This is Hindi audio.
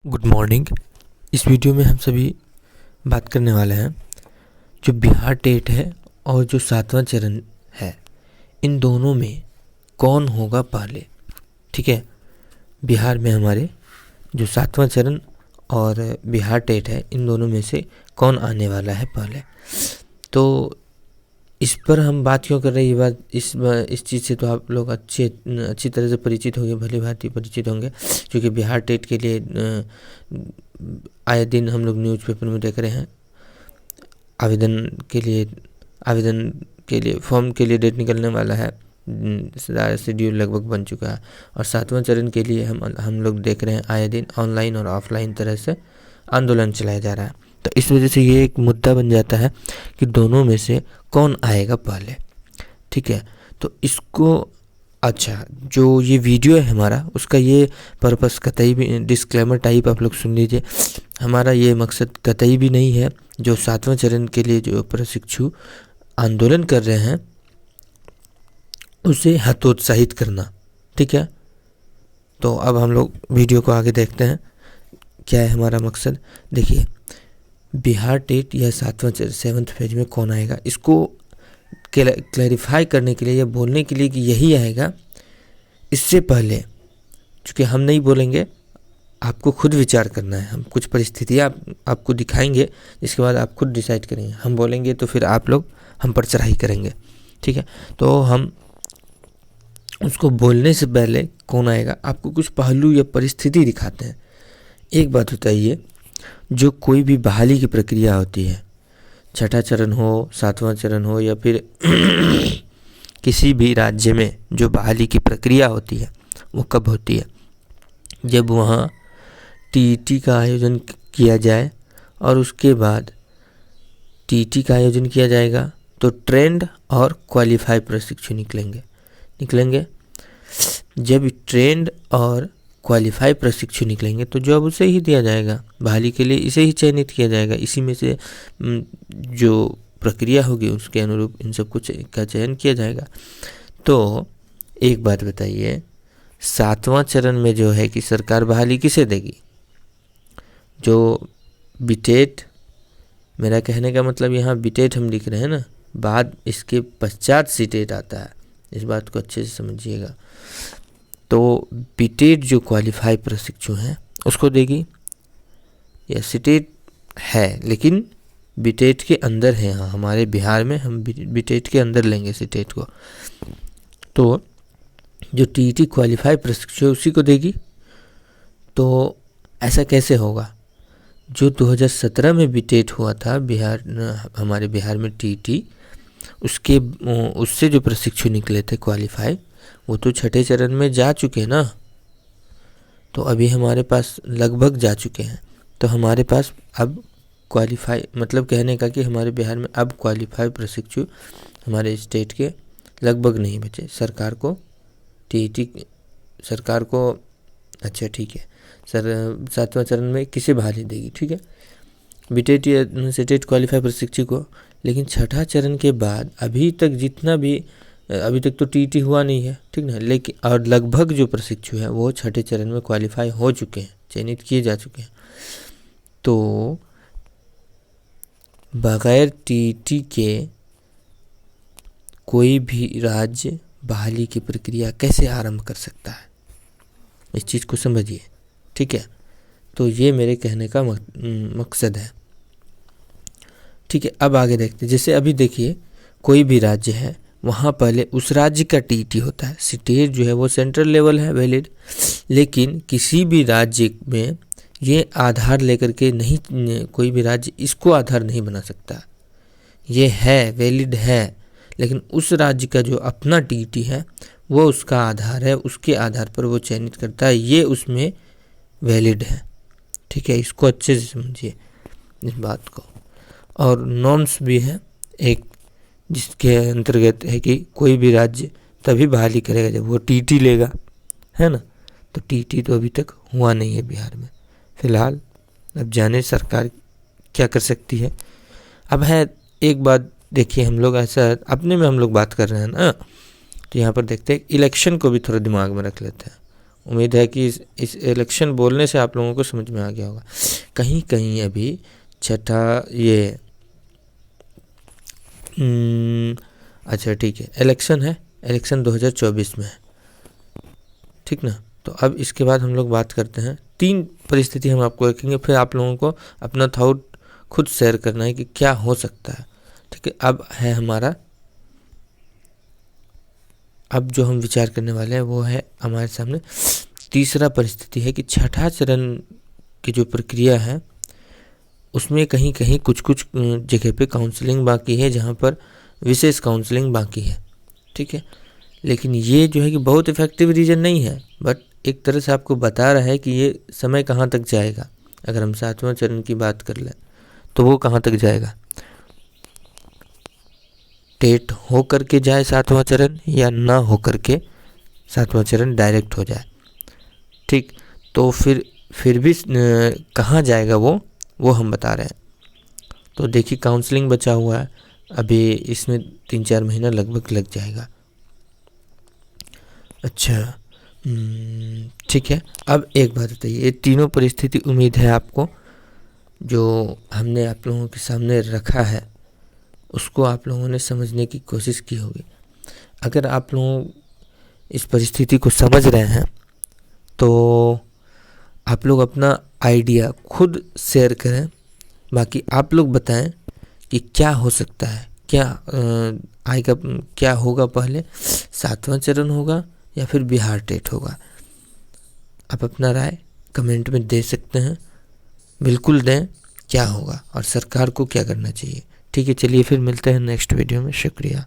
Good morning. इस वीडियो में हम सभी बात करने वाले हैं जो बिहार टेट है और जो 7वां चरण है, इन दोनों में कौन होगा पहले। ठीक है, बिहार में हमारे जो 7वां चरण और बिहार टेट है, इन दोनों में से कौन आने वाला है पहले। तो इस पर हम बात क्यों कर रहे हैं, ये बात इस चीज़ से तो आप लोग अच्छी तरह से परिचित होंगे, भली भांति परिचित होंगे, क्योंकि बिहार टेट के लिए आए दिन हम लोग न्यूज़पेपर में देख रहे हैं आवेदन के लिए फॉर्म के लिए डेट निकलने वाला है। सारा शेड्यूल लगभग बन चुका है और 7वां चरण के लिए हम लोग देख रहे हैं आए दिन ऑनलाइन और ऑफलाइन तरह से आंदोलन चलाया जा रहा है। तो इस वजह से ये एक मुद्दा बन जाता है कि दोनों में से कौन आएगा पहले। ठीक है, तो इसको अच्छा, जो ये वीडियो है हमारा, उसका ये पर्पस कतई भी डिस्क्लेमर टाइप आप लोग सुन लीजिए। हमारा ये मकसद कतई भी नहीं है जो 7वां चरण के लिए जो प्रशिक्षु आंदोलन कर रहे हैं उसे हतोत्साहित करना। ठीक है, तो अब हम लोग वीडियो को आगे देखते हैं क्या है हमारा मकसद। देखिए, बिहार टेट या 7वें फेज में कौन आएगा, इसको क्लैरिफाई करने के लिए या बोलने के लिए कि यही आएगा, इससे पहले चूँकि हम नहीं बोलेंगे, आपको खुद विचार करना है। हम कुछ परिस्थितियाँ आपको दिखाएंगे, जिसके बाद आप खुद डिसाइड करेंगे। हम बोलेंगे तो फिर आप लोग हम पर चढ़ाई करेंगे। ठीक है, तो हम उसको बोलने से पहले कौन आएगा, आपको कुछ पहलू या परिस्थिति दिखाते हैं। एक बात होता है ये, जो कोई भी बहाली की प्रक्रिया होती है, छठा चरण हो, 7वां चरण हो, या फिर किसी भी राज्य में जो बहाली की प्रक्रिया होती है वो कब होती है, जब वहाँ टीईटी का आयोजन किया जाए और उसके बाद टीईटी का आयोजन किया जाएगा तो ट्रेंड और क्वालिफाई प्रशिक्षु निकलेंगे। जब ट्रेंड और क्वालिफाई प्रशिक्षु निकलेंगे तो जॉब उसे ही दिया जाएगा, बहाली के लिए इसे ही चयनित किया जाएगा। इसी में से जो प्रक्रिया होगी उसके अनुरूप इन सब कुछ का चयन किया जाएगा। तो एक बात बताइए, 7वां चरण में जो है कि सरकार बहाली किसे देगी, जो बीटेट, मेरा कहने का मतलब यहाँ बीटेट हम लिख रहे हैं ना, बाद इसके पश्चात सीटेट आता है, इस बात को अच्छे से समझिएगा। तो बीटेट जो क्वालिफाई प्रशिक्षु हैं उसको देगी, या सीटेट है लेकिन बीटेट के अंदर है। हाँ, हमारे बिहार में हम बीटेट के अंदर लेंगे सीटेट को। तो जो टीईटी क्वालिफाई प्रशिक्षु है उसी को देगी। तो ऐसा कैसे होगा, जो 2017 में बीटेट हुआ था हमारे बिहार में टीईटी, उससे जो प्रशिक्षु निकले थे क्वालिफाई, वो तो छठे चरण में जा चुके ना, तो अभी हमारे पास लगभग जा चुके हैं। तो हमारे पास अब क्वालिफाई, मतलब कहने का कि हमारे बिहार में अब क्वालिफाई प्रशिक्षु हमारे स्टेट के लगभग नहीं बचे। सरकार को अच्छा ठीक है, 7वां चरण में किसे बहाली देगी, ठीक है, बीटेट या सीटेट क्वालिफाई प्रशिक्षु को। लेकिन छठा चरण के बाद अभी तक तो टीईटी हुआ नहीं है, ठीक ना, लेकिन और लगभग जो प्रशिक्षु हैं वो छठे चरण में क्वालिफाई हो चुके हैं, चयनित किए जा चुके हैं। तो बगैर टीईटी के कोई भी राज्य बहाली की प्रक्रिया कैसे आरंभ कर सकता है, इस चीज़ को समझिए। ठीक है, तो ये मेरे कहने का मकसद है। ठीक है, अब आगे देखते हैं। जैसे अभी देखिए, कोई भी राज्य है, वहाँ पहले उस राज्य का टीईटी होता है। सीटेट जो है वो सेंट्रल लेवल है, वैलिड, लेकिन किसी भी राज्य में ये आधार लेकर के नहीं, कोई भी राज्य इसको आधार नहीं बना सकता। ये है, वैलिड है, लेकिन उस राज्य का जो अपना टीईटी है वो उसका आधार है, उसके आधार पर वो चयनित करता है, ये उसमें वैलिड है। ठीक है, इसको अच्छे से समझिए इस बात को। और नॉर्म्स भी है एक, जिसके अंतर्गत है कि कोई भी राज्य तभी बहाली करेगा जब वो टीईटी लेगा, है ना। तो टीईटी तो अभी तक हुआ नहीं है बिहार में फिलहाल। अब जाने सरकार क्या कर सकती है। अब है एक बात देखिए, हम लोग ऐसा अपने में हम लोग बात कर रहे हैं ना, तो यहाँ पर देखते हैं इलेक्शन को भी थोड़ा दिमाग में रख लेते हैं। उम्मीद है कि इस इलेक्शन बोलने से आप लोगों को समझ में आ गया होगा। कहीं कहीं अभी छठा ये अच्छा ठीक है, इलेक्शन है, इलेक्शन 2024 में है, ठीक ना। तो अब इसके बाद हम लोग बात करते हैं, 3 परिस्थिति हम आपको रखेंगे, फिर आप लोगों को अपना थॉट खुद शेयर करना है कि क्या हो सकता है, ठीक है। अब है हमारा, अब जो हम विचार करने वाले हैं वो है हमारे सामने तीसरा परिस्थिति है कि छठा चरण की जो प्रक्रिया है उसमें कहीं कहीं कुछ कुछ जगह पे काउंसलिंग बाकी है, जहाँ पर विशेष काउंसलिंग बाकी है, ठीक है। लेकिन ये जो है कि बहुत इफेक्टिव रीजन नहीं है, बट एक तरह से आपको बता रहा है कि ये समय कहाँ तक जाएगा। अगर हम 7वां चरण की बात कर लें तो वो कहाँ तक जाएगा, टेट हो करके जाए 7वां चरण या ना हो करके 7वां चरण डायरेक्ट हो जाए, ठीक। तो फिर भी कहाँ जाएगा वो हम बता रहे हैं। तो देखिए काउंसलिंग बचा हुआ है अभी, इसमें 3-4 महीना लगभग लग जाएगा। अच्छा ठीक है। अब एक बात बताइए, ये तीनों परिस्थिति उम्मीद है आपको जो हमने आप लोगों के सामने रखा है उसको आप लोगों ने समझने की कोशिश की होगी। अगर आप लोग इस परिस्थिति को समझ रहे हैं तो आप लोग अपना आइडिया खुद शेयर करें, बाकी आप लोग बताएं कि क्या हो सकता है, क्या आएगा, क्या होगा, पहले 7वां चरण होगा या फिर बिहार टेट होगा। आप अपना राय कमेंट में दे सकते हैं, बिल्कुल दें, क्या होगा और सरकार को क्या करना चाहिए, ठीक है। चलिए फिर मिलते हैं नेक्स्ट वीडियो में, शुक्रिया।